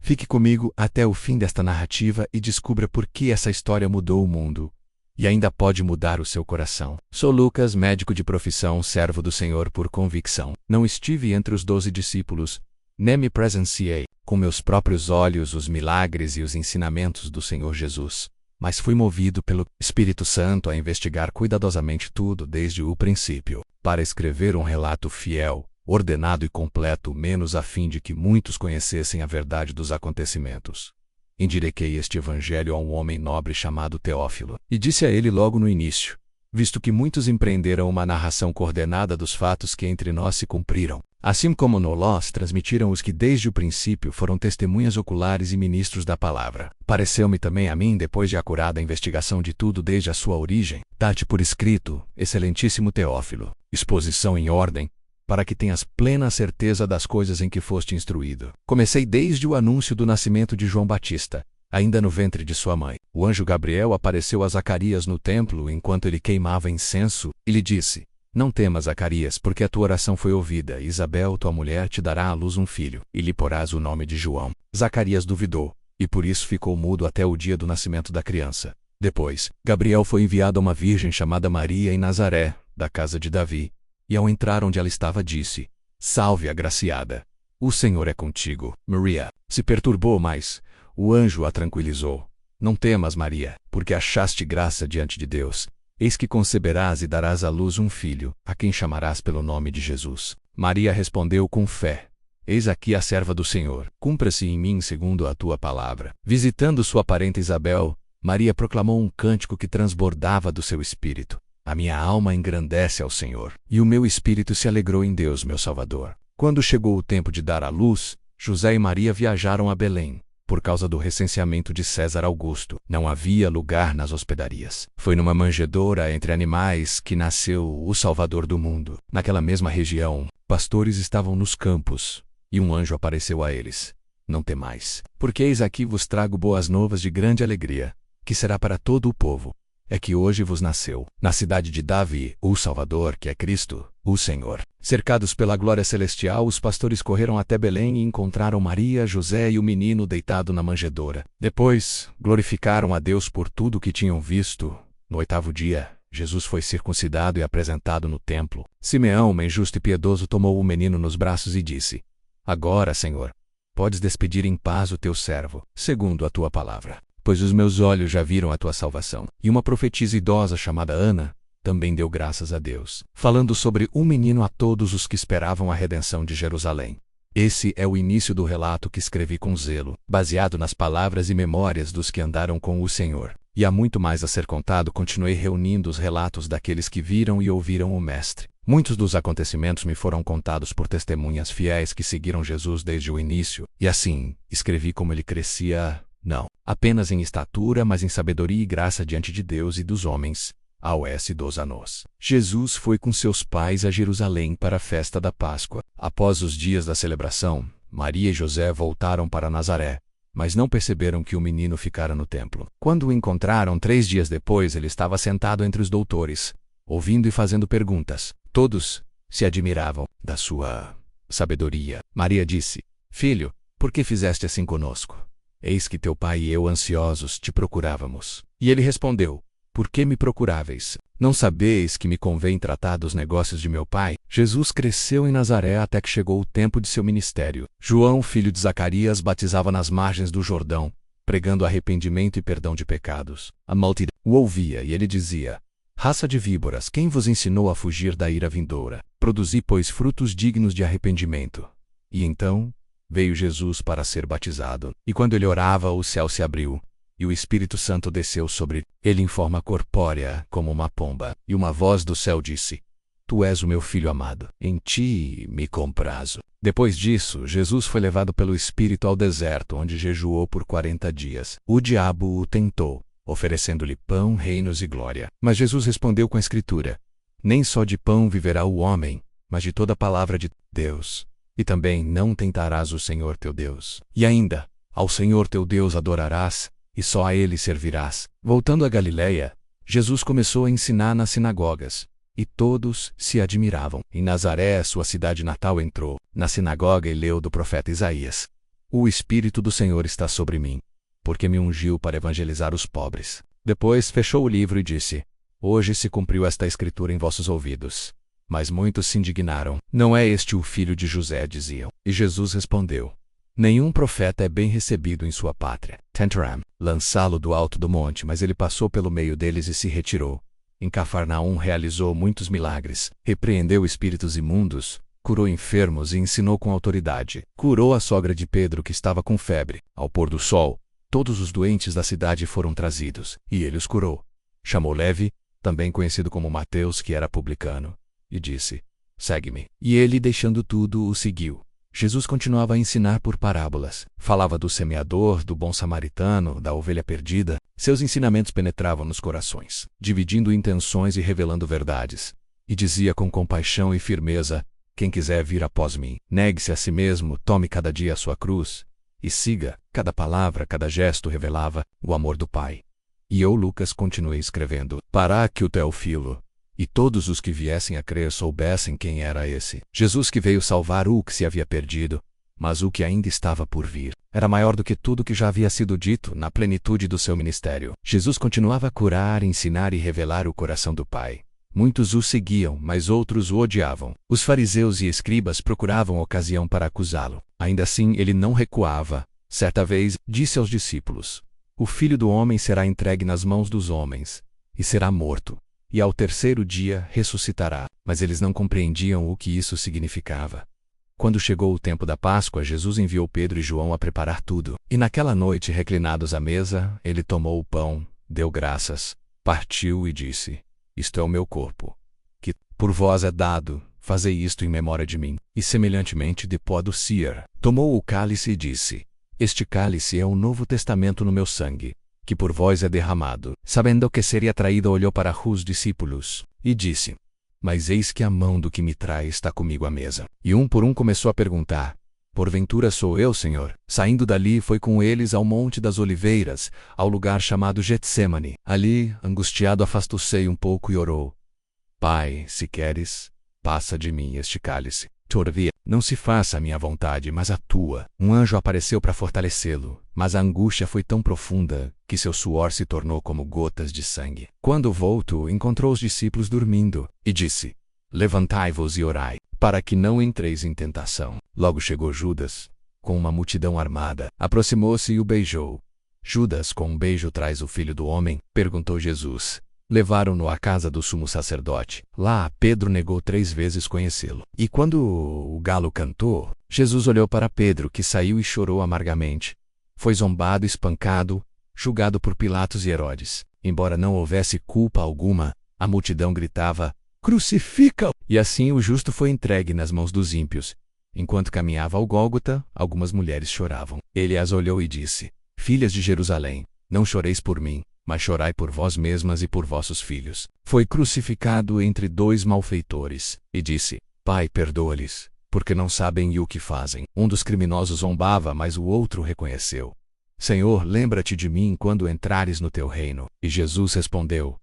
Fique comigo até o fim desta narrativa e descubra por que essa história mudou o mundo. E ainda pode mudar o seu coração. Sou Lucas, médico de profissão, servo do Senhor por convicção. Não estive entre os 12 discípulos, nem me presenciei, com meus próprios olhos, os milagres e os ensinamentos do Senhor Jesus. Mas fui movido pelo Espírito Santo a investigar cuidadosamente tudo desde o princípio, para escrever um relato fiel, ordenado e completo, menos a fim de que muitos conhecessem a verdade dos acontecimentos. Indiquei este evangelho a um homem nobre chamado Teófilo, e disse a ele logo no início, visto que muitos empreenderam uma narração coordenada dos fatos que entre nós se cumpriram, assim como nós transmitiram os que desde o princípio foram testemunhas oculares e ministros da palavra. Pareceu-me também a mim, depois de acurada investigação de tudo desde a sua origem, dar-te por escrito, excelentíssimo Teófilo, exposição em ordem, para que tenhas plena certeza das coisas em que foste instruído. Comecei desde o anúncio do nascimento de João Batista, ainda no ventre de sua mãe. O anjo Gabriel apareceu a Zacarias no templo enquanto ele queimava incenso, e lhe disse: Não temas, Zacarias, porque a tua oração foi ouvida. Isabel, tua mulher, te dará à luz um filho, e lhe porás o nome de João. Zacarias duvidou, e por isso ficou mudo até o dia do nascimento da criança. Depois, Gabriel foi enviado a uma virgem chamada Maria em Nazaré, da casa de Davi, e ao entrar onde ela estava disse: Salve, agraciada! O Senhor é contigo. Maria se perturbou, mas o anjo a tranquilizou. Não temas, Maria, porque achaste graça diante de Deus. Eis que conceberás e darás à luz um filho, a quem chamarás pelo nome de Jesus. Maria respondeu com fé: Eis aqui a serva do Senhor, cumpra-se em mim segundo a tua palavra. Visitando sua parenta Isabel, Maria proclamou um cântico que transbordava do seu espírito. A minha alma engrandece ao Senhor, e o meu espírito se alegrou em Deus, meu Salvador. Quando chegou o tempo de dar à luz, José e Maria viajaram a Belém, por causa do recenseamento de César Augusto. Não havia lugar nas hospedarias. Foi numa manjedoura entre animais que nasceu o Salvador do mundo. Naquela mesma região, pastores estavam nos campos, e um anjo apareceu a eles. Não temais, porque eis aqui vos trago boas novas de grande alegria, que será para todo o povo. É que hoje vos nasceu, na cidade de Davi, o Salvador, que é Cristo, o Senhor. Cercados pela glória celestial, os pastores correram até Belém e encontraram Maria, José e o menino deitado na manjedoura. Depois, glorificaram a Deus por tudo o que tinham visto. No 8º dia, Jesus foi circuncidado e apresentado no templo. Simeão, homem justo e piedoso, tomou o menino nos braços e disse: Agora, Senhor, podes despedir em paz o teu servo, segundo a tua palavra. Pois os meus olhos já viram a tua salvação. E uma profetisa idosa chamada Ana também deu graças a Deus, falando sobre um menino a todos os que esperavam a redenção de Jerusalém. Esse é o início do relato que escrevi com zelo, baseado nas palavras e memórias dos que andaram com o Senhor. E há muito mais a ser contado. Continuei reunindo os relatos daqueles que viram e ouviram o Mestre. Muitos dos acontecimentos me foram contados por testemunhas fiéis que seguiram Jesus desde o início, e assim, escrevi como ele crescia, não apenas em estatura, mas em sabedoria e graça diante de Deus e dos homens, ao S. dos anos. Jesus foi com seus pais a Jerusalém para a festa da Páscoa. Após os dias da celebração, Maria e José voltaram para Nazaré, mas não perceberam que o menino ficara no templo. Quando o encontraram 3 dias depois, ele estava sentado entre os doutores, ouvindo e fazendo perguntas. Todos se admiravam da sua sabedoria. Maria disse: Filho, por que fizeste assim conosco? Eis que teu pai e eu, ansiosos, te procurávamos. E ele respondeu: Por que me procuráveis? Não sabeis que me convém tratar dos negócios de meu pai? Jesus cresceu em Nazaré até que chegou o tempo de seu ministério. João, filho de Zacarias, batizava nas margens do Jordão, pregando arrependimento e perdão de pecados. A multidão o ouvia e ele dizia: Raça de víboras, quem vos ensinou a fugir da ira vindoura? Produzi, pois, frutos dignos de arrependimento. E então veio Jesus para ser batizado, e quando ele orava, o céu se abriu, e o Espírito Santo desceu sobre ele em forma corpórea, como uma pomba, e uma voz do céu disse: Tu és o meu filho amado, em ti me comprazo. Depois disso, Jesus foi levado pelo Espírito ao deserto, onde jejuou por 40 dias. O diabo o tentou, oferecendo-lhe pão, reinos e glória. Mas Jesus respondeu com a Escritura: Nem só de pão viverá o homem, mas de toda palavra de Deus. E também não tentarás o Senhor teu Deus. E ainda, ao Senhor teu Deus adorarás, e só a ele servirás. Voltando a Galiléia, Jesus começou a ensinar nas sinagogas, e todos se admiravam. Em Nazaré, sua cidade natal, entrou na sinagoga e leu do profeta Isaías. O Espírito do Senhor está sobre mim, porque me ungiu para evangelizar os pobres. Depois fechou o livro e disse: Hoje se cumpriu esta escritura em vossos ouvidos. Mas muitos se indignaram. Não é este o filho de José, diziam. E Jesus respondeu: Nenhum profeta é bem recebido em sua pátria. Tentaram lançá-lo do alto do monte, mas ele passou pelo meio deles e se retirou. Em Cafarnaum realizou muitos milagres, repreendeu espíritos imundos, curou enfermos e ensinou com autoridade. Curou a sogra de Pedro, que estava com febre. Ao pôr do sol, todos os doentes da cidade foram trazidos, e ele os curou. Chamou Levi, também conhecido como Mateus, que era publicano, e disse: Segue-me. E ele, deixando tudo, o seguiu. Jesus continuava a ensinar por parábolas. Falava do semeador, do bom samaritano, da ovelha perdida. Seus ensinamentos penetravam nos corações, dividindo intenções e revelando verdades. E dizia com compaixão e firmeza: Quem quiser vir após mim, negue-se a si mesmo, tome cada dia a sua cruz, e siga. Cada palavra, cada gesto revelava o amor do Pai. E eu, Lucas, continuei escrevendo para que o Teófilo e todos os que viessem a crer soubessem quem era esse Jesus que veio salvar o que se havia perdido, mas o que ainda estava por vir era maior do que tudo que já havia sido dito na plenitude do seu ministério. Jesus continuava a curar, ensinar e revelar o coração do Pai. Muitos o seguiam, mas outros o odiavam. Os fariseus e escribas procuravam ocasião para acusá-lo. Ainda assim, ele não recuava. Certa vez, disse aos discípulos: O Filho do Homem será entregue nas mãos dos homens, e será morto. E ao terceiro dia ressuscitará. Mas eles não compreendiam o que isso significava. Quando chegou o tempo da Páscoa, Jesus enviou Pedro e João a preparar tudo. E naquela noite, reclinados à mesa, ele tomou o pão, deu graças, partiu e disse: Isto é o meu corpo, que por vós é dado, fazei isto em memória de mim. E semelhantemente, depois do Cir, tomou o cálice e disse: Este cálice é o novo testamento no meu sangue, que por vós é derramado. Sabendo que seria traído, olhou para os discípulos, e disse: Mas eis que a mão do que me trai está comigo à mesa. E um por um começou a perguntar: Porventura sou eu, Senhor? Saindo dali, foi com eles ao Monte das Oliveiras, ao lugar chamado Getsêmani. Ali, angustiado, afastou-se um pouco e orou: Pai, se queres, passa de mim este cálice. Todavia, não se faça a minha vontade, mas a tua. Um anjo apareceu para fortalecê-lo, mas a angústia foi tão profunda que seu suor se tornou como gotas de sangue. Quando voltou, encontrou os discípulos dormindo, e disse: Levantai-vos e orai, para que não entreis em tentação. Logo chegou Judas, com uma multidão armada, aproximou-se e o beijou. Judas, com um beijo, traz o Filho do Homem? Perguntou Jesus. Levaram-no à casa do sumo sacerdote. Lá, Pedro negou 3 vezes conhecê-lo. E quando o galo cantou, Jesus olhou para Pedro, que saiu e chorou amargamente. Foi zombado, espancado, julgado por Pilatos e Herodes. Embora não houvesse culpa alguma, a multidão gritava: Crucifica-o! E assim o justo foi entregue nas mãos dos ímpios. Enquanto caminhava ao Gólgota, algumas mulheres choravam. Ele as olhou e disse: Filhas de Jerusalém, não choreis por mim, mas chorai por vós mesmas e por vossos filhos. Foi crucificado entre 2 malfeitores, e disse: Pai, perdoa-lhes, porque não sabem o que fazem. Um dos criminosos zombava, mas o outro reconheceu: Senhor, lembra-te de mim quando entrares no teu reino. E Jesus respondeu: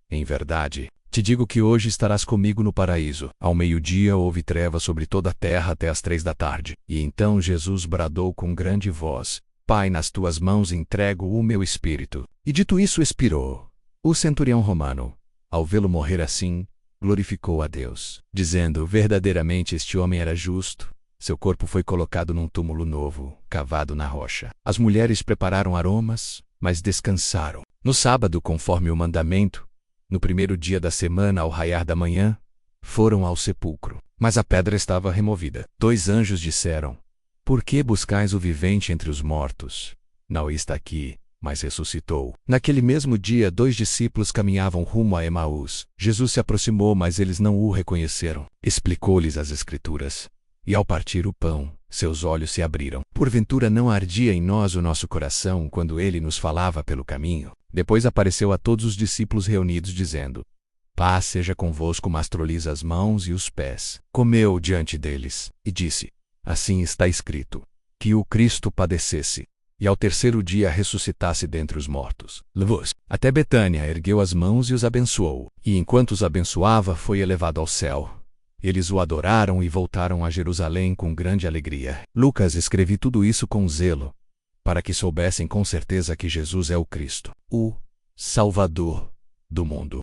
Em verdade, te digo que hoje estarás comigo no paraíso. Ao meio-dia houve trevas sobre toda a terra até às 3 da tarde. E então Jesus bradou com grande voz: Pai, nas tuas mãos entrego o meu espírito. E dito isso, expirou. O centurião romano, ao vê-lo morrer assim, glorificou a Deus, dizendo: Verdadeiramente este homem era justo. Seu corpo foi colocado num túmulo novo, cavado na rocha. As mulheres prepararam aromas, mas descansaram. No sábado, conforme o mandamento, no primeiro dia da semana, ao raiar da manhã, foram ao sepulcro. Mas a pedra estava removida. 2 anjos disseram: Por que buscais o vivente entre os mortos? Não está aqui, mas ressuscitou. Naquele mesmo dia, 2 discípulos caminhavam rumo a Emaús. Jesus se aproximou, mas eles não o reconheceram. Explicou-lhes as Escrituras. E ao partir o pão, seus olhos se abriram. Porventura não ardia em nós o nosso coração quando ele nos falava pelo caminho? Depois apareceu a todos os discípulos reunidos, dizendo: Paz seja convosco, mastro-lhes as mãos e os pés. Comeu diante deles, e disse: Assim está escrito, que o Cristo padecesse, e ao terceiro dia ressuscitasse dentre os mortos. Levou-os até Betânia, ergueu as mãos e os abençoou. E enquanto os abençoava, foi elevado ao céu. Eles o adoraram e voltaram a Jerusalém com grande alegria. Lucas escreve tudo isso com zelo, para que soubessem com certeza que Jesus é o Cristo, o Salvador do mundo.